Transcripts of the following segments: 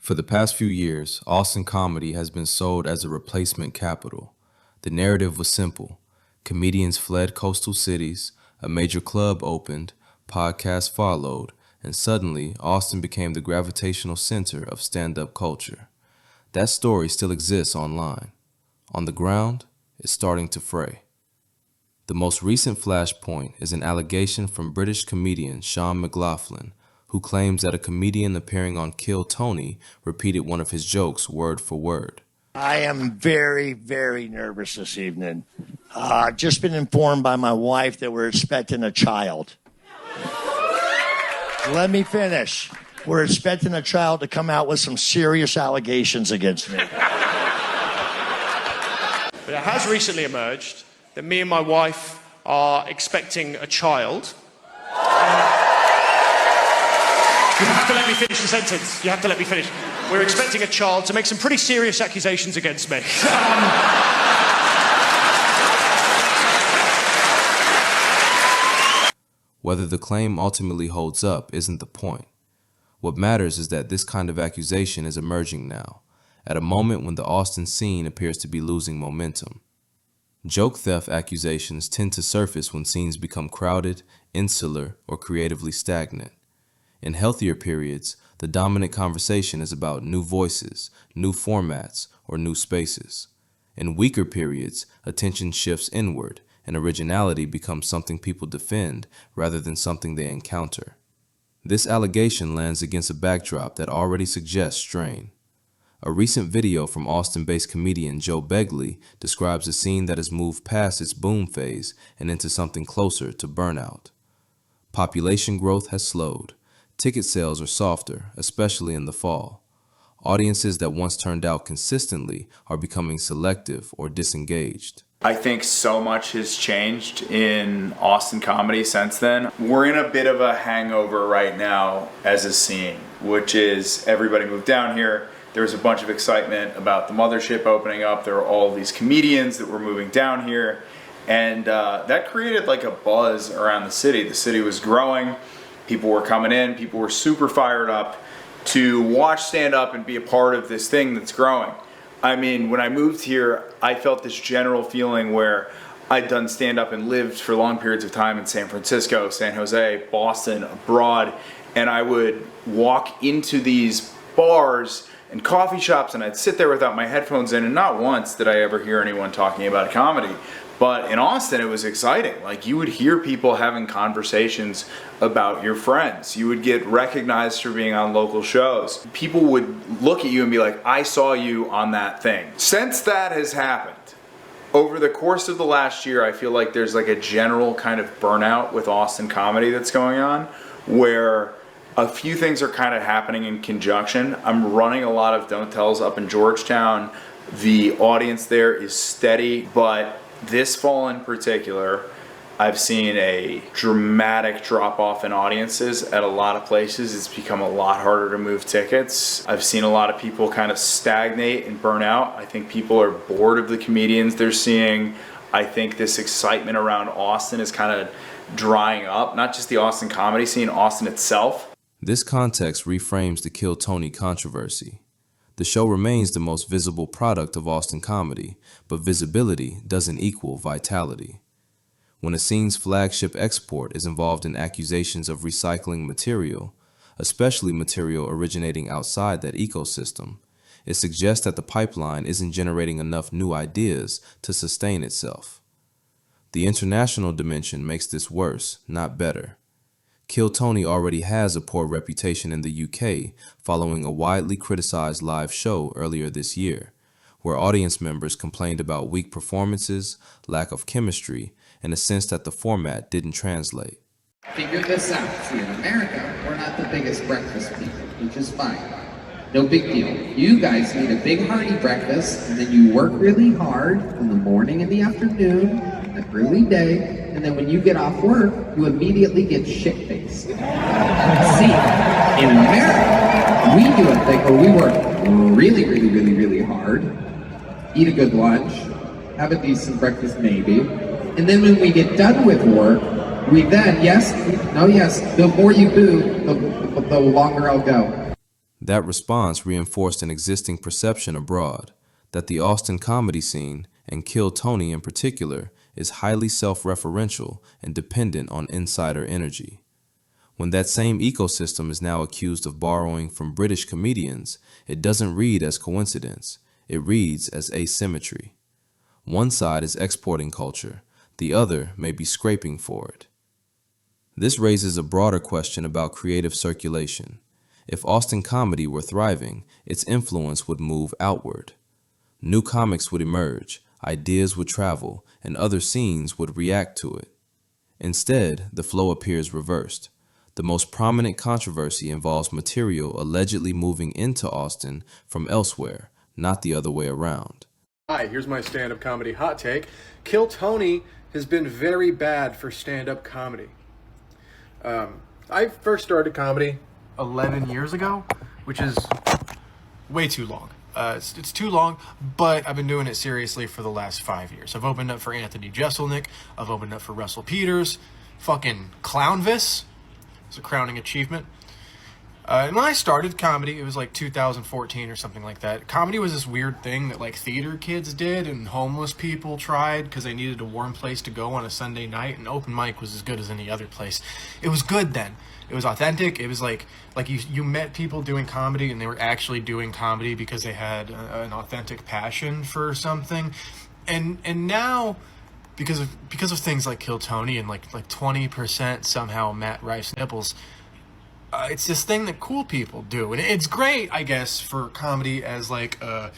For the past few years, Austin comedy has been sold as a replacement capital. The narrative was simple. Comedians fled coastal cities, a major club opened, podcasts followed, and suddenly Austin became the gravitational center of stand-up culture. That story still exists online. On the ground, it's starting to fray. The most recent flashpoint is an allegation from British comedian Sean McLaughlin, who claims that a comedian appearing on Kill Tony repeated one of his jokes word for word. I am very, very nervous this evening. I've just been informed by my wife that we're expecting a child. Let me finish. We're expecting a child to come out with some serious allegations against me. But it has recently emerged that me and my wife are expecting a child. You have to let me finish the sentence. You have to let me finish. We're expecting a child to make some pretty serious accusations against me. Whether the claim ultimately holds up isn't the point. What matters is that this kind of accusation is emerging now, at a moment when the Austin scene appears to be losing momentum. Joke theft accusations tend to surface when scenes become crowded, insular, or creatively stagnant. In healthier periods, the dominant conversation is about new voices, new formats, or new spaces. In weaker periods, attention shifts inward, and originality becomes something people defend rather than something they encounter. This allegation lands against a backdrop that already suggests strain. A recent video from Austin-based comedian Joe Begley describes a scene that has moved past its boom phase and into something closer to burnout. Population growth has slowed. Ticket sales are softer, especially in the fall. Audiences that once turned out consistently are becoming selective or disengaged. I think so much has changed in Austin comedy since then. We're in a bit of a hangover right now as a scene, which is everybody moved down here. There was a bunch of excitement about the mothership opening up. There were all these comedians that were moving down here. And that created like a buzz around the city. The city was growing. People were coming in. People were super fired up to watch stand up and be a part of this thing that's growing. I mean, when I moved here, I felt this general feeling where I'd done stand up and lived for long periods of time in San Francisco, San Jose, Boston, abroad, and I would walk into these bars and coffee shops and I'd sit there without my headphones in, and not once did I ever hear anyone talking about comedy. But in Austin, it was exciting. Like, you would hear people having conversations about your friends. You would get recognized for being on local shows. People would look at you and be like, I saw you on that thing. Since that has happened, over the course of the last year, I feel like there's like a general kind of burnout with Austin comedy that's going on, where a few things are kind of happening in conjunction. I'm running a lot of Don't Tells up in Georgetown. The audience there is steady, but this fall in particular, I've seen a dramatic drop off in audiences at a lot of places. It's become a lot harder to move tickets. I've seen a lot of people kind of stagnate and burn out. I think people are bored of the comedians they're seeing. I think this excitement around Austin is kind of drying up, not just the Austin comedy scene, Austin itself. This context reframes the Kill Tony controversy. The show remains the most visible product of Austin comedy, but visibility doesn't equal vitality. When a scene's flagship export is involved in accusations of recycling material, especially material originating outside that ecosystem, it suggests that the pipeline isn't generating enough new ideas to sustain itself. The international dimension makes this worse, not better. Kill Tony already has a poor reputation in the UK following a widely criticized live show earlier this year, where audience members complained about weak performances, lack of chemistry, and a sense that the format didn't translate. Figure this out. See, in America, we're not the biggest breakfast people, which is fine. No big deal. You guys need a big hearty breakfast, and then you work really hard in the morning and the afternoon, an early day, and then when you get off work, you immediately get shit-faced. See, in America, we do a thing where we work really hard, eat a good lunch, have a decent breakfast maybe, and then when we get done with work, we then, the more you boo, the longer I'll go. That response reinforced an existing perception abroad that the Austin comedy scene, and Kill Tony in particular, is highly self-referential and dependent on insider energy. When that same ecosystem is now accused of borrowing from British comedians, it doesn't read as coincidence, it reads as asymmetry. One side is exporting culture, the other may be scraping for it. This raises a broader question about creative circulation. If Austin comedy were thriving, its influence would move outward. New comics would emerge, ideas would travel, and other scenes would react to it. Instead, the flow appears reversed. The most prominent controversy involves material allegedly moving into Austin from elsewhere, not the other way around. Hi, here's my stand-up comedy hot take. Kill Tony has been very bad for stand-up comedy. I first started comedy 11 years ago, which is way too long. It's too long, but I've been doing it seriously for the last 5 years. I've opened up for Anthony Jeselnik. I've opened up for Russell Peters. Fucking Clownvis. It's a crowning achievement. And when I started comedy, it was like 2014 or something like that. Comedy was this weird thing that like theater kids did and homeless people tried because they needed a warm place to go on a Sunday night, and open mic was as good as any other place. It was good then. It was authentic. It was like you met people doing comedy and they were actually doing comedy because they had an authentic passion for something. And now, because of things like Kill Tony and like 20% somehow Matt Rife nipples, it's this thing that cool people do, and it's great, I guess, for comedy as like a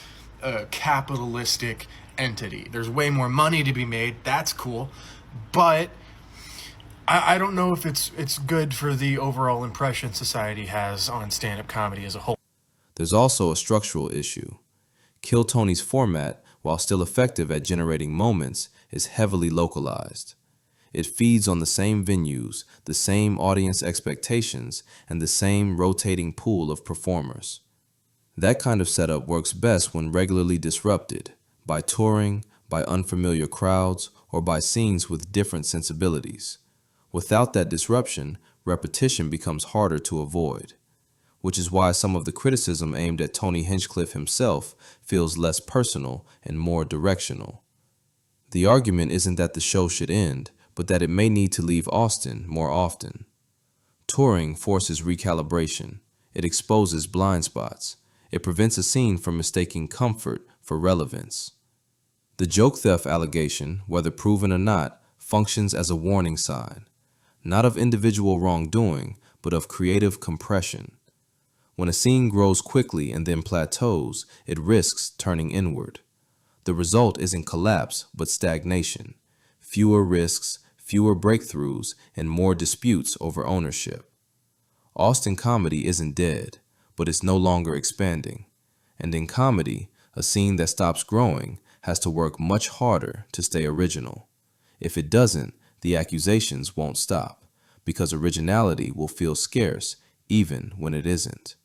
capitalistic entity. There's way more money to be made. That's cool, but I don't know if it's good for the overall impression society has on stand-up comedy as a whole. There's also a structural issue. Kill Tony's format, while still effective at generating moments, is heavily localized. It feeds on the same venues, the same audience expectations, and the same rotating pool of performers. That kind of setup works best when regularly disrupted, by touring, by unfamiliar crowds, or by scenes with different sensibilities. Without that disruption, repetition becomes harder to avoid, which is why some of the criticism aimed at Tony Hinchcliffe himself feels less personal and more directional. The argument isn't that the show should end, but that it may need to leave Austin more often. Touring forces recalibration. It exposes blind spots. It prevents a scene from mistaking comfort for relevance. The joke theft allegation, whether proven or not, functions as a warning sign, not of individual wrongdoing, but of creative compression. When a scene grows quickly and then plateaus, it risks turning inward. The result isn't collapse, but stagnation. Fewer risks, fewer breakthroughs, and more disputes over ownership. Austin comedy isn't dead, but it's no longer expanding. And in comedy, a scene that stops growing has to work much harder to stay original. If it doesn't, the accusations won't stop, because originality will feel scarce even when it isn't.